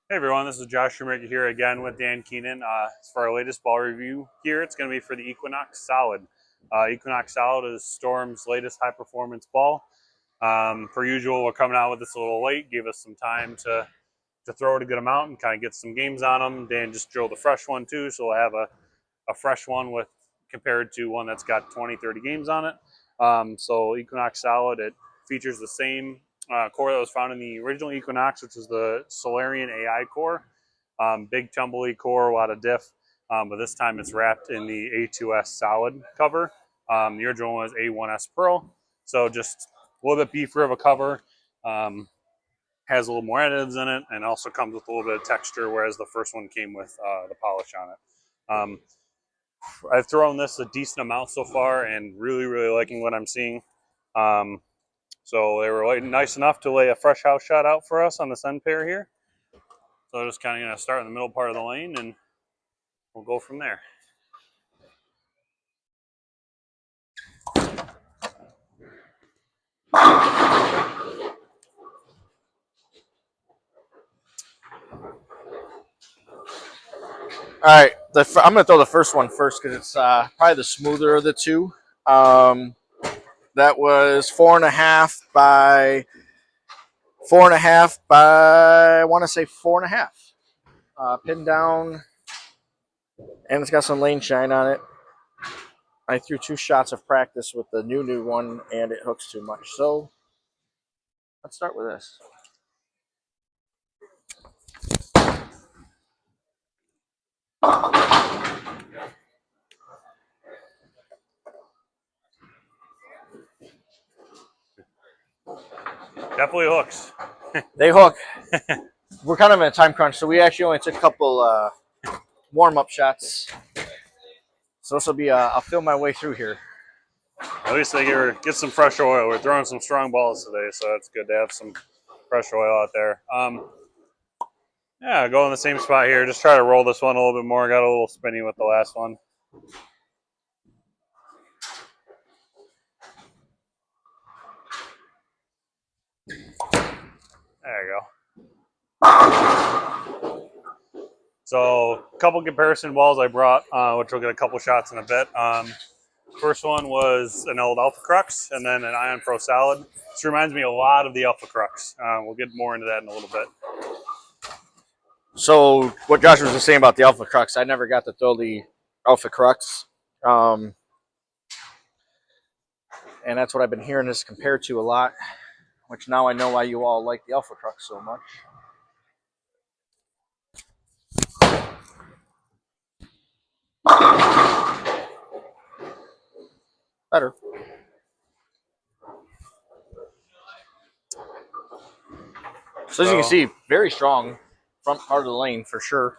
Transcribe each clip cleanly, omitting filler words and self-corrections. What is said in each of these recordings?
Hey everyone, this is Josh Shoemaker here again with Dan Keenan. It's for our latest ball review here. It's going to be for the Equinox Solid. Equinox Solid is Storm's latest high performance ball. Per usual, we're coming out with this a little late. Give us some time to throw it a good amount and kind of get some games on them. Dan just drilled a fresh one too, so we'll have a fresh one with compared to one that's got 20, 30 games on it. So Equinox Solid, it features the same core that was found in the original Equinox, which is the Solarian AI core. Big tumbly core, a lot of diff, but this time it's wrapped in the A2S solid cover. The original one was A1S Pearl, so just a little bit beefier of a cover. Has a little more additives in it, and also comes with a little bit of texture, whereas the first one came with the polish on it. I've thrown this a decent amount so far, and really liking what I'm seeing. So they were nice enough to lay a fresh house shot out for us on this end pair here. So I'm just kind of going to start in the middle part of the lane, and we'll go from there. All right, I'm going to throw the first one first because it's probably the smoother of the two. That was 4.5 by 4.5 by I want to say 4.5. Pinned down, and it's got some lane shine on it. I threw 2 shots of practice with the new one, and it hooks too much. So let's start with this. Definitely hooks. They hook. We're kind of in a time crunch, so we actually only took a couple warm-up shots. So this will be I'll feel my way through here. At least they get some fresh oil. We're throwing some strong balls today, so it's good to have some fresh oil out there. Yeah, go in the same spot here. Just try to roll this one a little bit more. Got a little spinny with the last one. There you go. So a couple comparison balls I brought, which we'll get a couple shots in a bit. First one was an old Alpha Crux, and then an Ion Pro Solid. This reminds me a lot of the Alpha Crux. We'll get more into that in a little bit. So what Josh was just saying about the Alpha Crux, I never got to throw the Alpha Crux. And that's what I've been hearing this compared to a lot, which now I know why you all like the Alpha Crux so much. Better. So as you can see, very strong front part of the lane for sure.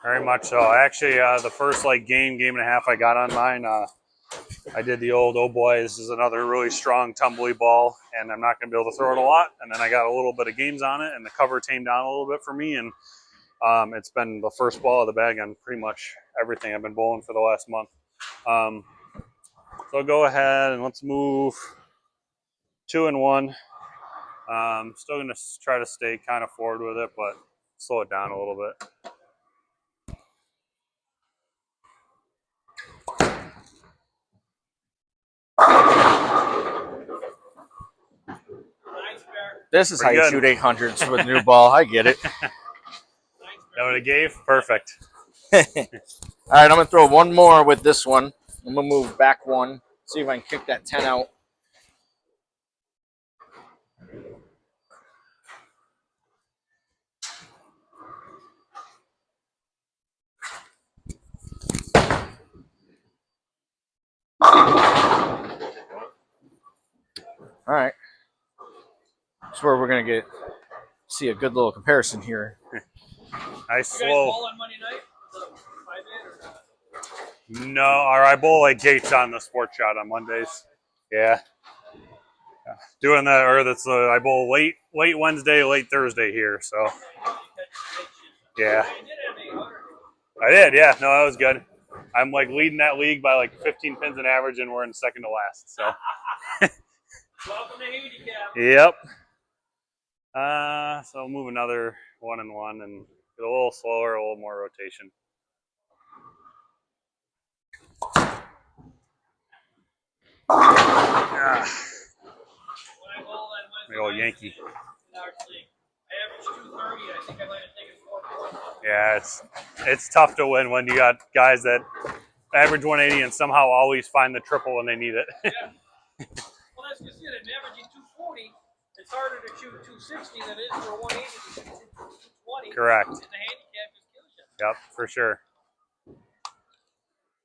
Very much so. Actually, the first game and a half I got on mine, I did the old, oh boy, this is another really strong tumbly ball, and I'm not going to be able to throw it a lot. And then I got a little bit of games on it, and the cover tamed down a little bit for me, and it's been the first ball of the bag on pretty much everything I've been bowling for the last month. So go ahead and let's move 2 and 1. Still going to try to stay kind of forward with it, but slow it down a little bit. This is how you shoot 800s with a new ball. I get it. That what it gave? Perfect. All right, I'm going to throw one more with this one. I'm going to move back one, see if I can kick that 10 out. All right. That's where we're going to see a good little comparison here. Nice slow. You guys bowl on Monday night? No, I bowl at Gates on the sports shot on Mondays. Yeah. Doing that, or I bowl late Wednesday, late Thursday here. So. Yeah. I did. Yeah. No, that was good. I'm leading that league by 15 pins in average, and we're in second to last. So. Welcome to Handicap. Yep. So I'll move another 1 and 1 and get a little slower, a little more rotation. The old Yankee. Yeah, it's tough to win when you got guys that average 180 and somehow always find the triple when they need it. Yeah. Well, that's just it. An averaging 240, it's harder to shoot 260 than it is for 180 to shoot 220. Correct. And the handicap just kills you. Yep, for sure.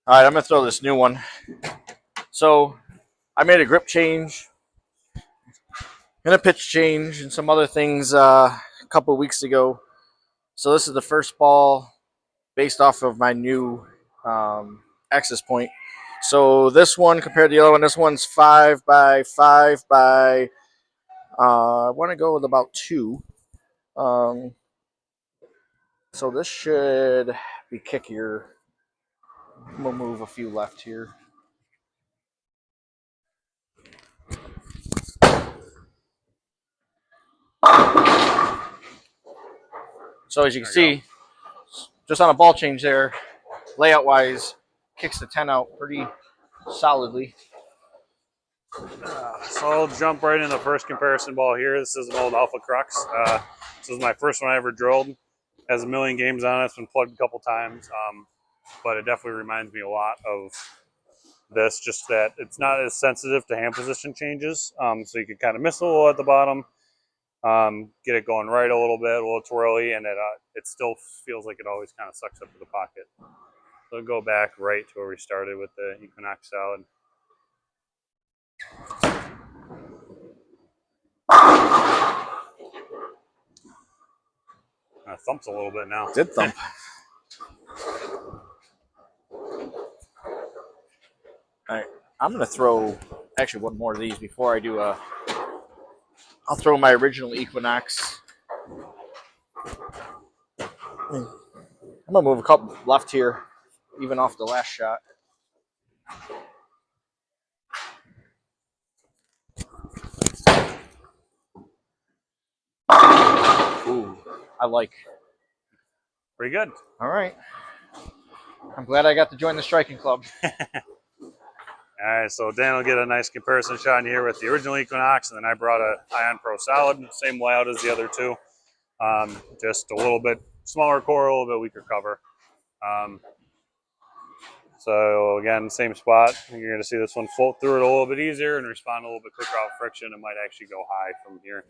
All right, I'm gonna throw this new one. So I made a grip change and a pitch change and some other things a couple weeks ago. So this is the first ball based off of my new access point. So this one compared to the other one, this one's 5 by 5 by. I want to go with about 2. So this should be kickier. I'm gonna move a few left here. So as you can see, just on a ball change there, layout wise, kicks the 10 out pretty solidly. So I'll jump right in the first comparison ball here. This is an old Alpha Crux. This is my first one I ever drilled. Has a million games on it. It's been plugged a couple times, but it definitely reminds me a lot of this. Just that it's not as sensitive to hand position changes, so you can kind of miss a little at the bottom, get it going right a little bit, a little twirly, and it still feels like it always kind of sucks up to the pocket. So I'll go back right to where we started with the Equinox salad. Thumps a little bit now. Did thump. All right, I'm gonna throw actually one more of these before I do a. I'll throw my original Equinox. I'm gonna move a couple left here, even off the last shot. Ooh, I like. Pretty good. All right. I'm glad I got to join the striking club. All right, so Dan will get a nice comparison shot in here with the original Equinox, and then I brought a Ion Pro Solid, same layout as the other two, just a little bit smaller core, a little bit weaker cover. So again, same spot. You're going to see this one float through it a little bit easier and respond a little bit quicker out friction. It might actually go high from here.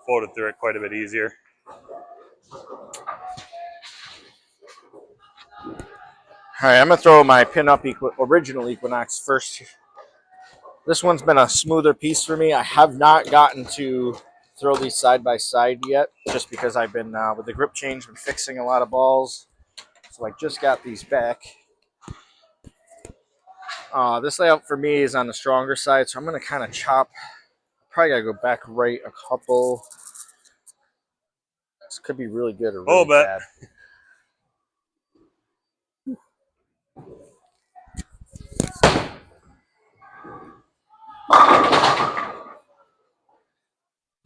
Floated through it quite a bit easier. All right, I'm gonna throw my pin-up original Equinox first. This one's been a smoother piece for me. I have not gotten to throw these side by side yet, just because I've been with the grip change, been fixing a lot of balls. So I just got these back. This layout for me is on the stronger side, so I'm gonna kind of chop. Probably gotta go back right a couple. This could be really good or really bad.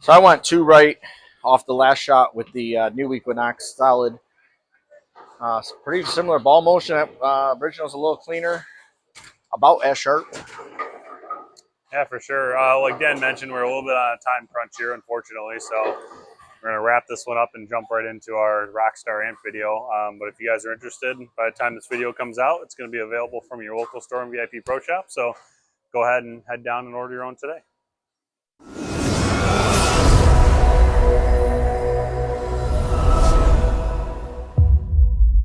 So I went 2 right off the last shot with the new Equinox Solid. It's pretty similar ball motion. Original's a little cleaner, about as sharp. Yeah, for sure. Like Dan mentioned, we're a little bit on a time crunch here, unfortunately. So we're going to wrap this one up and jump right into our Rockstar Amp video. But if you guys are interested, by the time this video comes out, it's going to be available from your local store and VIP Pro Shop. So go ahead and head down and order your own today.